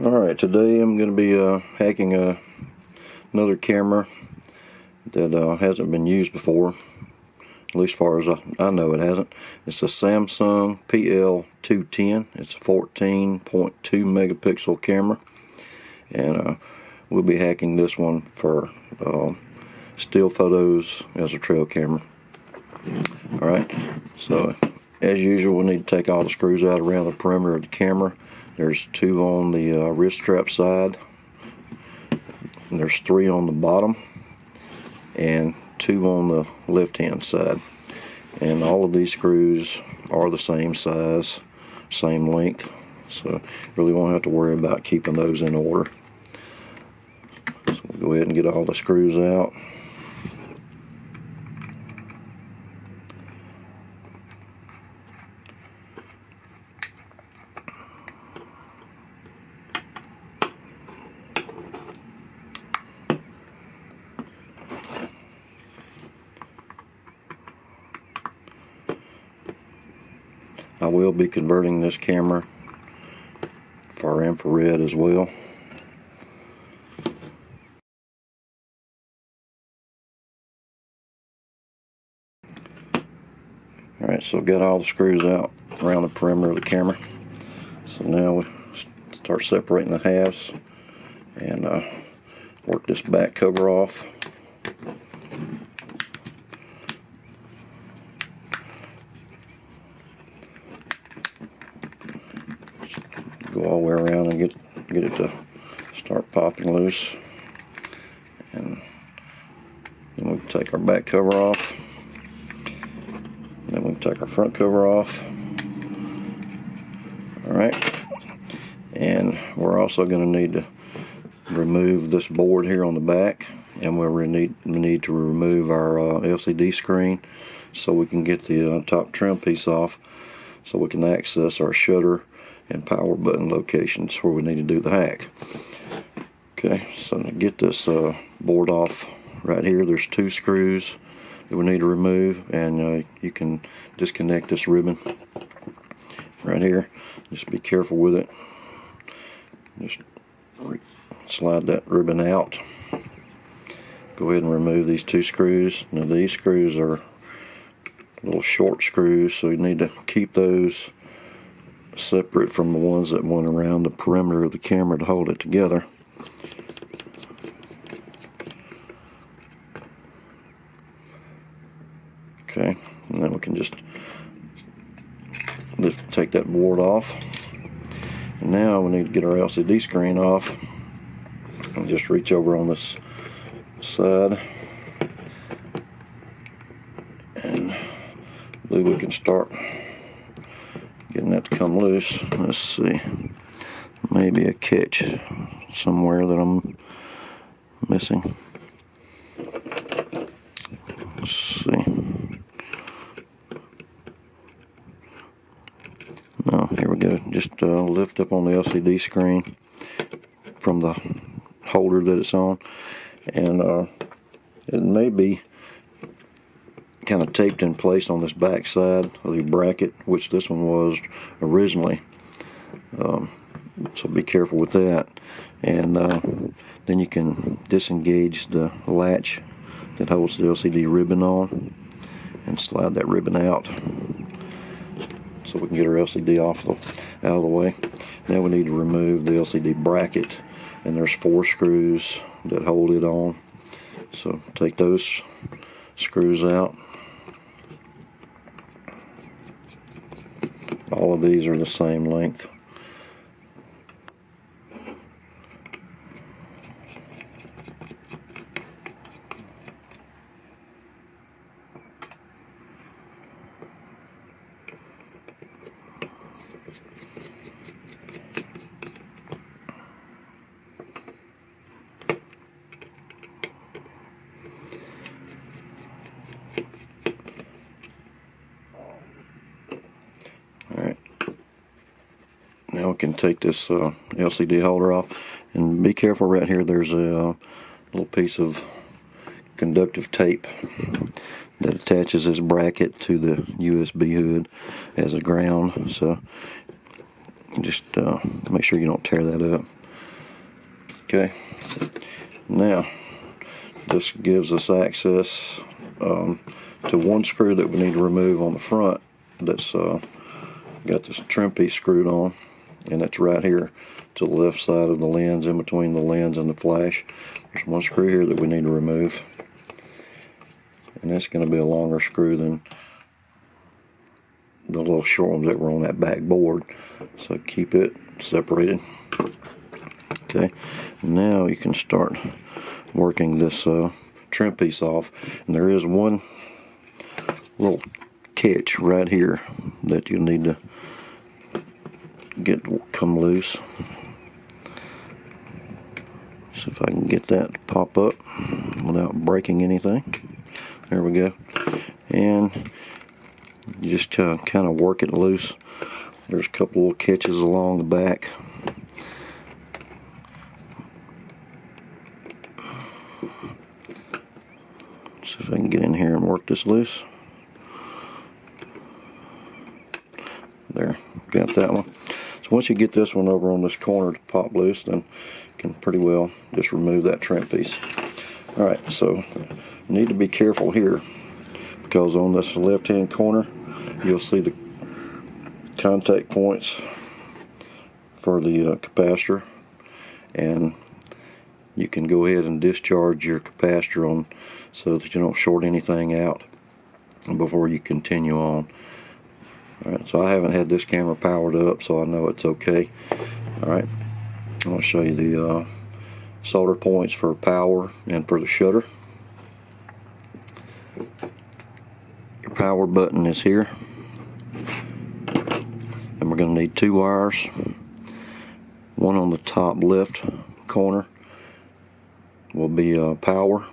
Alright, today I'm going to be hacking another camera that hasn't been used before, at least as far as I know it hasn't. It's a Samsung PL210. It's a 14.2 megapixel camera, and we'll be hacking this one for still photos as a trail camera. Alright, so as usual, we'll need to take all the screws out around the perimeter of the camera. There's 2 on the wrist strap side, and there's 3 on the bottom, and 2 on the left hand side. And all of these screws are the same size, same length, so really won't have to worry about keeping those in order. So we'll go ahead and get all the screws out. I will be converting this camera for infrared as well. Alright, so got all the screws out around the perimeter of the camera. So now we start separating the halves and work this back cover off. Go all the way around and get it to start popping loose, and then we can take our back cover off, and then we can take our front cover off. Alright, and we're also going to need to remove this board here on the back, and we'll need to remove our LCD screen so we can get the top trim piece off, so we can access our shutter and power button locations where we need to do the hack. Okay, so to get this board off right here, there's 2 screws that we need to remove, and you can disconnect this ribbon right here. Just be careful with it. Just slide that ribbon out. Go ahead and remove these 2 screws. Now these screws are little short screws, so you need to keep those separate from the ones that went around the perimeter of the camera to hold it together. Okay, and then we can just take that board off. And now we need to get our LCD screen off, and just reach over on this side, and I believe we can start getting that to come loose. Let's see, maybe a catch somewhere that I'm missing. Let's see. No, here we go. Just lift up on the LCD screen from the holder that it's on, and it may be kind of taped in place on this back side of the bracket, which this one was originally, so be careful with that. And then you can disengage the latch that holds the LCD ribbon on and slide that ribbon out so we can get our LCD out of the way. Now we need to remove the LCD bracket, and there's 4 screws that hold it on, so take those screws out. All of these are the same length. Alright, now we can take this LCD holder off, and be careful right here, there's a little piece of conductive tape that attaches this bracket to the USB hood as a ground, so just make sure you don't tear that up. Okay, now this gives us access to one screw that we need to remove on the front. That's got this trim piece screwed on, and it's right here to the left side of the lens, in between the lens and the flash. There's one screw here that we need to remove, and that's going to be a longer screw than the little short ones that were on that back board, so keep it separated. Okay, now you can start working this trim piece off, and there is one little catch right here that you need to get to come loose. See if I can get that to pop up without breaking anything. There we go. And you just kind of work it loose. There's a couple little catches along the back. See if I can get in here and work this loose. There, got that one. So once you get this one over on this corner to pop loose, then you can pretty well just remove that trim piece. Alright, so you need to be careful here, because on this left hand corner you'll see the contact points for the capacitor, and you can go ahead and discharge your capacitor on so that you don't short anything out before you continue on. Alright, so I haven't had this camera powered up, so I know it's okay. Alright, I'll show you the solder points for power and for the shutter. Your power button is here, and we're going to need two wires. One on the top left corner will be power,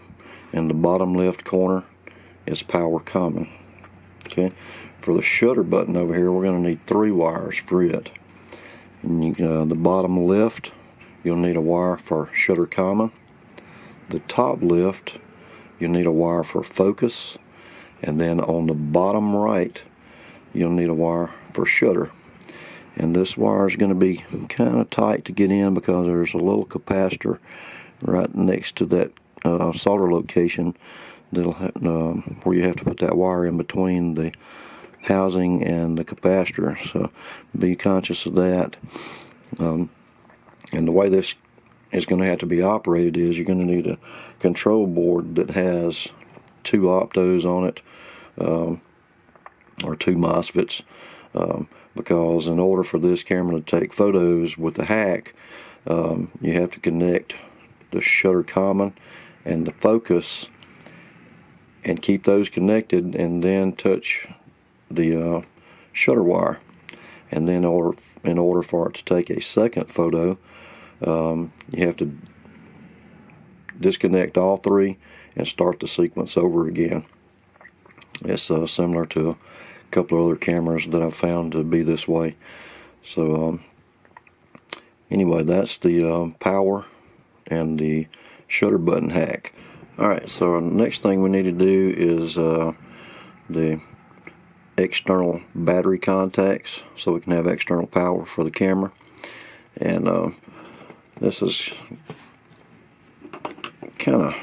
and the bottom left corner is power common. Okay, for the shutter button over here, we're going to need three wires for it. And the bottom left, you'll need a wire for shutter common. The top left, you'll need a wire for focus, and then on the bottom right, you'll need a wire for shutter. And this wire is going to be kind of tight to get in, because there's a little capacitor right next to that solder location that'll where you have to put that wire in between the housing and the capacitor, so be conscious of that. And the way this is going to have to be operated is you're going to need a control board that has two optos on it, or two MOSFETs, because in order for this camera to take photos with the hack, you have to connect the shutter common and the focus and keep those connected, and then touch the shutter wire. And then in order for it to take a second photo, you have to disconnect all three and start the sequence over again. It's similar to a couple of other cameras that I've found to be this way. So anyway, that's the power and the shutter button hack. Alright, so the next thing we need to do is the external battery contacts, so we can have external power for the camera. And this is kind of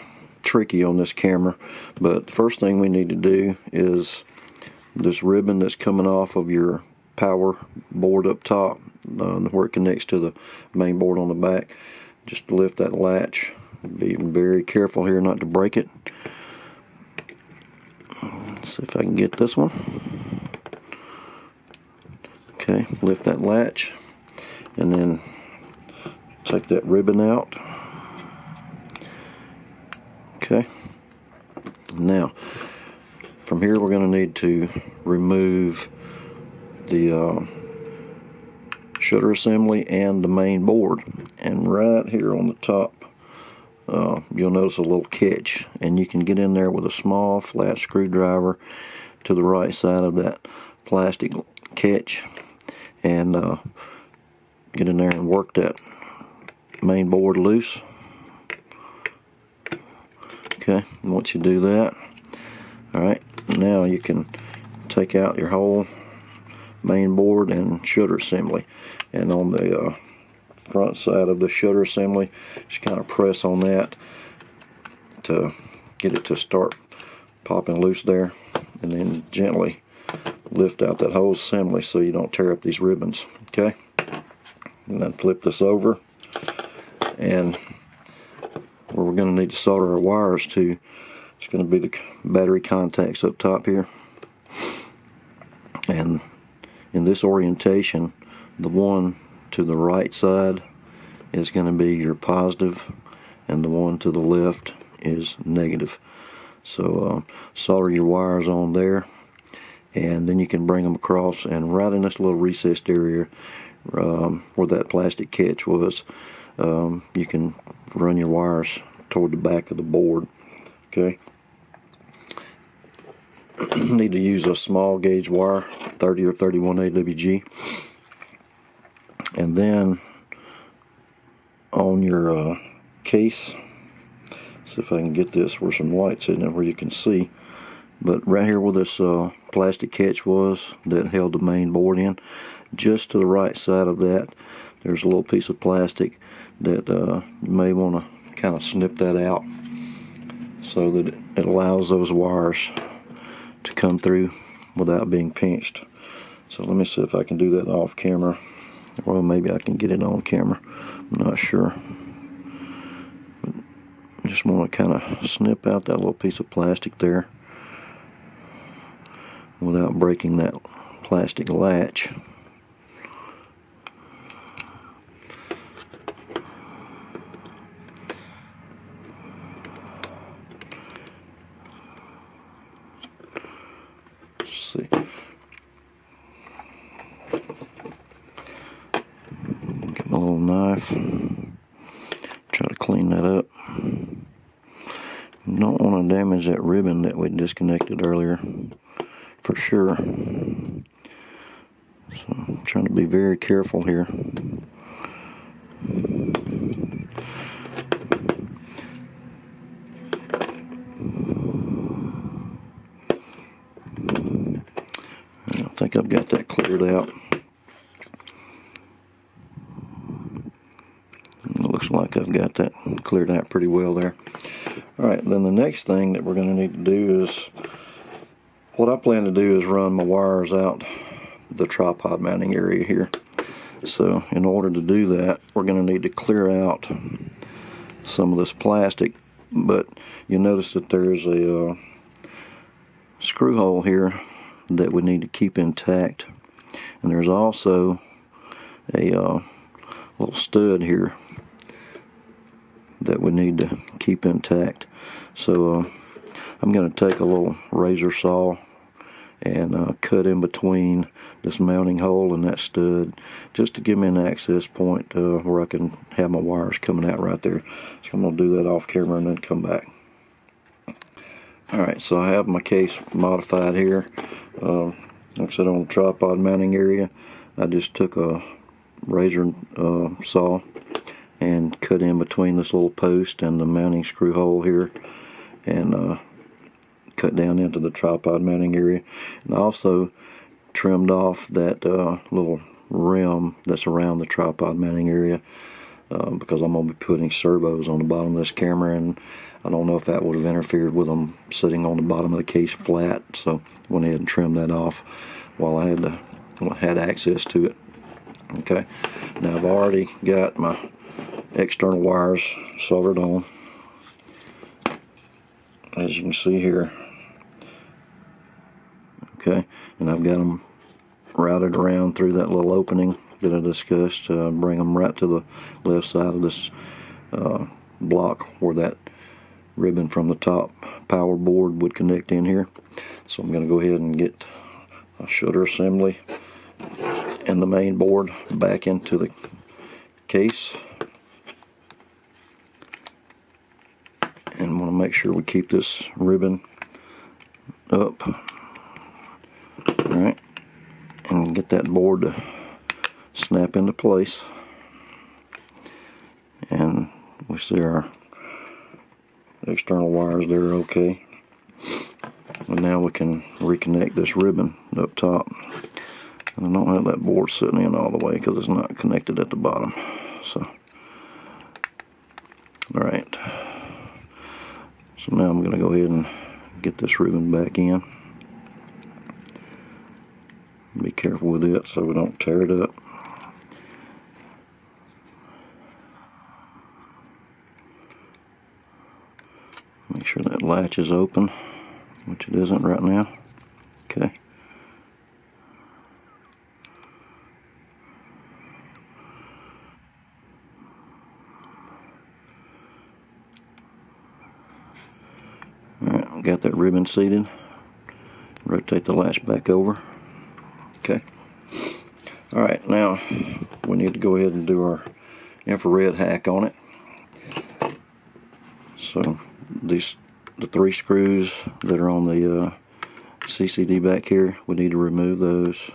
tricky on this camera, but the first thing we need to do is this ribbon that's coming off of your power board up top, where it connects to the main board on the back. Just lift that latch. Be very careful here not to break it. Let's see if I can get this one. Okay, lift that latch, and then take that ribbon out. Okay, now from here we're going to need to remove the shutter assembly and the main board. And right here on the top, you'll notice a little catch, and you can get in there with a small flat screwdriver to the right side of that plastic catch, and get in there and work that main board loose. Okay, and once you do that, alright, now you can take out your whole main board and shutter assembly. And on the front side of the shutter assembly. Just kind of press on that to get it to start popping loose there, and then gently lift out that whole assembly so you don't tear up these ribbons. Okay, and then flip this over, and where we're going to need to solder our wires to, it's going to be the battery contacts up top here. And in this orientation, the one to the right side is going to be your positive, and the one to the left is negative. So solder your wires on there, and then you can bring them across, and right in this little recessed area where that plastic catch was, you can run your wires toward the back of the board. Okay. Need to use a small gauge wire, 30 or 31 AWG, and then on your case, see if I can get this where some light's in it where you can see, but right here where this plastic catch was that held the main board in, just to the right side of that, there's a little piece of plastic that you may want to kind of snip that out so that it allows those wires to come through without being pinched. So let me see if I can do that off camera. Well, maybe I can get it on camera. I'm not sure. But I just want to kind of snip out that little piece of plastic there without breaking that plastic latch. See. Get my little knife. Try to clean that up. You don't want to damage that ribbon that we disconnected earlier, for sure. So I'm trying to be very careful here. I think I've got that cleared out. It looks like I've got that cleared out pretty well there. Alright, then the next thing that we're going to need to do is, what I plan to do is run my wires out the tripod mounting area here. So in order to do that, we're going to need to clear out some of this plastic, but you notice that there's a screw hole here that we need to keep intact, and there's also a little stud here that we need to keep intact. So I'm going to take a little razor saw and cut in between this mounting hole and that stud, just to give me an access point where I can have my wires coming out right there. So I'm going to do that off camera and then come back. Alright, so I have my case modified here. Like I said, on the tripod mounting area, I just took a razor saw and cut in between this little post and the mounting screw hole here, and cut down into the tripod mounting area. And I also trimmed off that little rim that's around the tripod mounting area, because I'm going to be putting servos on the bottom of this camera, and I don't know if that would have interfered with them sitting on the bottom of the case flat, so I went ahead and trimmed that off while I had access to it. Okay, now I've already got my external wires soldered on, as you can see here. Okay, and I've got them routed around through that little opening that I discussed. Bring them right to the left side of this block where that ribbon from the top power board would connect in here. So I'm going to go ahead and get a shutter assembly and the main board back into the case, and want to make sure we keep this ribbon up. Alright, and get that board to snap into place, and we see our external wires there okay. And now we can reconnect this ribbon up top. And I don't have that board sitting in all the way because it's not connected at the bottom. So, alright. So now I'm going to go ahead and get this ribbon back in. Be careful with it so we don't tear it up. Make sure that latch is open, which it isn't right now. Okay. Alright, got that ribbon seated. Rotate the latch back over. Okay. Alright, now we need to go ahead and do our infrared hack on it. So the 3 screws that are on the CCD back here, we need to remove those.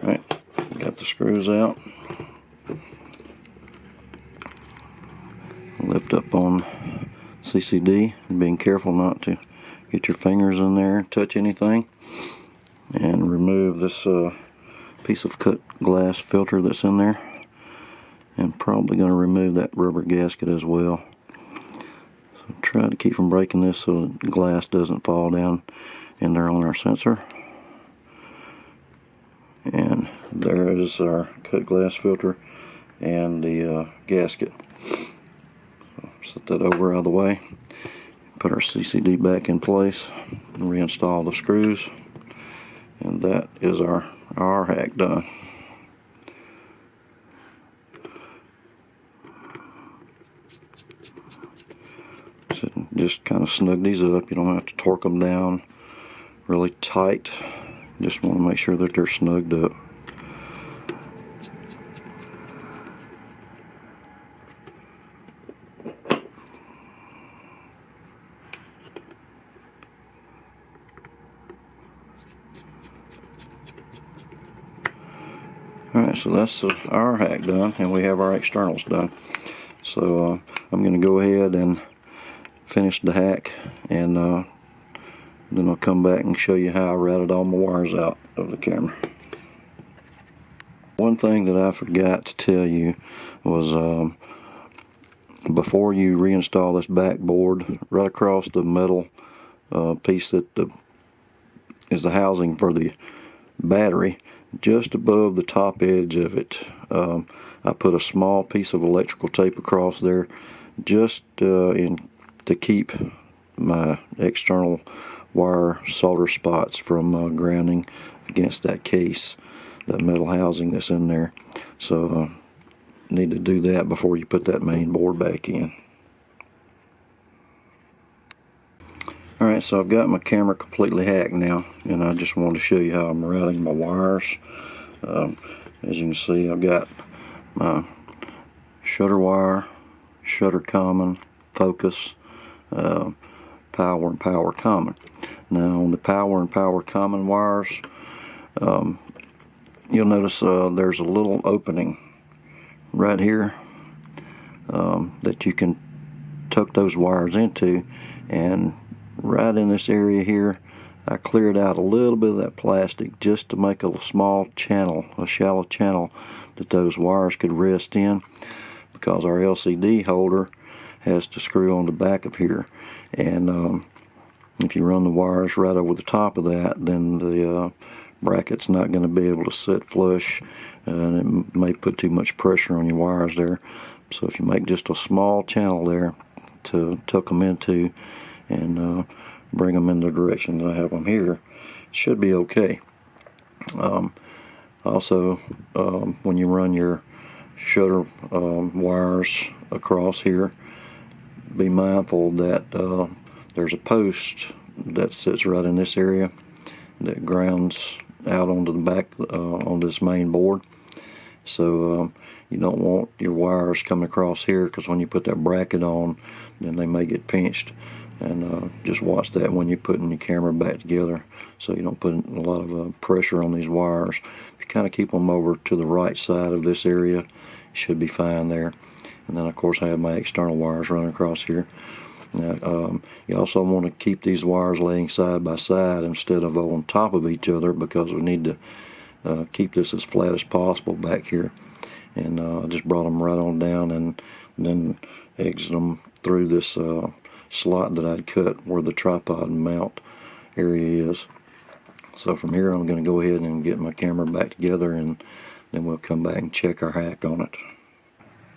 Alright, got the screws out. Lift up on CCD, being careful not to get your fingers in there, touch anything, and remove this piece of cut glass filter that's in there, and probably going to remove that rubber gasket as well. So try to keep from breaking this so the glass doesn't fall down in there on our sensor. And there is our cut glass filter and the gasket. So set that over out of the way. Put our CCD back in place and reinstall the screws. And that is our hack done. So just kind of snug these up. You don't have to torque them down really tight. Just want to make sure that they're snugged up. Alright, so that's our hack done, and we have our externals done. So I'm going to go ahead and finish the hack, and then I'll come back and show you how I routed all my wires out of the camera. One thing that I forgot to tell you was before you reinstall this backboard, right across the metal piece that is the housing for the battery, just above the top edge of it, I put a small piece of electrical tape across there just to keep my external wire solder spots from grounding against that case, that metal housing that's in there. So need to do that before you put that main board back in. Alright, so I've got my camera completely hacked now, and I just wanted to show you how I'm routing my wires. As you can see, I've got my shutter wire, shutter common, focus, power and power common. Now on the power and power common wires, you'll notice there's a little opening right here that you can tuck those wires into, and right in this area here I cleared out a little bit of that plastic just to make a small channel, a shallow channel that those wires could rest in, because our LCD holder has to screw on the back of here, and if you run the wires right over the top of that, then the bracket's not going to be able to sit flush, and it may put too much pressure on your wires there. So if you make just a small channel there to tuck them into and bring them in the direction that I have them here, it should be okay. Also, when you run your shutter wires across here, be mindful that there's a post that sits right in this area that grounds out onto the back on this main board. So you don't want your wires coming across here, because when you put that bracket on, then they may get pinched. And just watch that when you're putting your camera back together, so you don't put a lot of pressure on these wires. If you kind of keep them over to the right side of this area, you should be fine there. And then of course I have my external wires running across here. Now, you also want to keep these wires laying side by side instead of on top of each other, because we need to keep this as flat as possible back here. And I just brought them right on down and then exit them through this slot that I'd cut where the tripod mount area is. So from here I'm going to go ahead and get my camera back together, and then we'll come back and check our hack on it.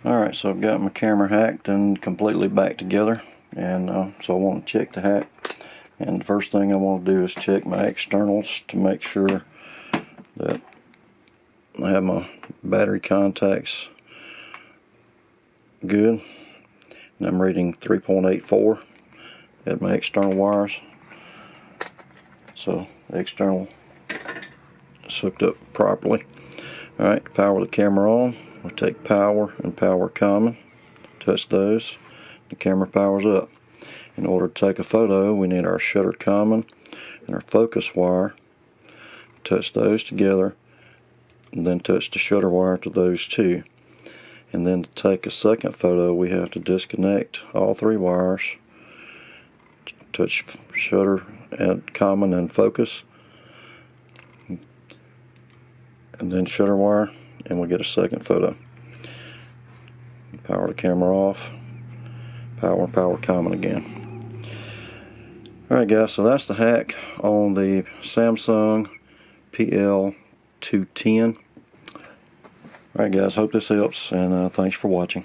Alright, so I've got my camera hacked and completely back together, and so I want to check the hack. And the first thing I want to do is check my externals to make sure that I have my battery contacts good. And I'm reading 3.84 at my external wires. So the external is hooked up properly. Alright, power the camera on. We'll take power and power common, touch those, the camera powers up. In order to take a photo, we need our shutter common and our focus wire. Touch those together, and then touch the shutter wire to those two. And then to take a second photo, we have to disconnect all three wires, touch shutter and common and focus, and then shutter wire, and we get a second photo. Power the camera off, power common again. Alright guys, so that's the hack on the Samsung PL210. Alright guys, hope this helps, and thanks for watching.